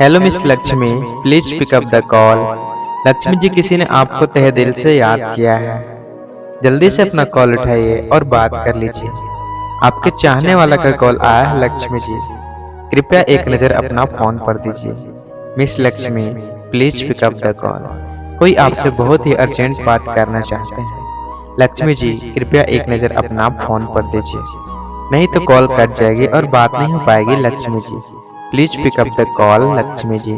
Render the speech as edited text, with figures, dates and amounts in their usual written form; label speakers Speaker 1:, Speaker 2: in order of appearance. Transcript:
Speaker 1: Hello miss Lakshmi, please pick up the call. Lakshmi ji, किसी ने आपको तहे दिल से याद किया है। जल्दी से अपना कॉल उठाइए और बात कर लीजिए। आपके चाहने वाला का कॉल आया है लक्ष्मी जी। कृपया एक नज़र अपना फोन पर दीजिए। Miss Lakshmi, please pick up the call. कोई आपसे बहुत ही अर्जेंट बात करना चाहते हैं। लक्ष्मी जी, कृपया एक नज़र अपना फोन पर दीजिए, नहीं तो कॉल कट जाएगी और बात नहीं हो पाएगी। Lakshmi ji, please pick up the call. Lakshmi ji.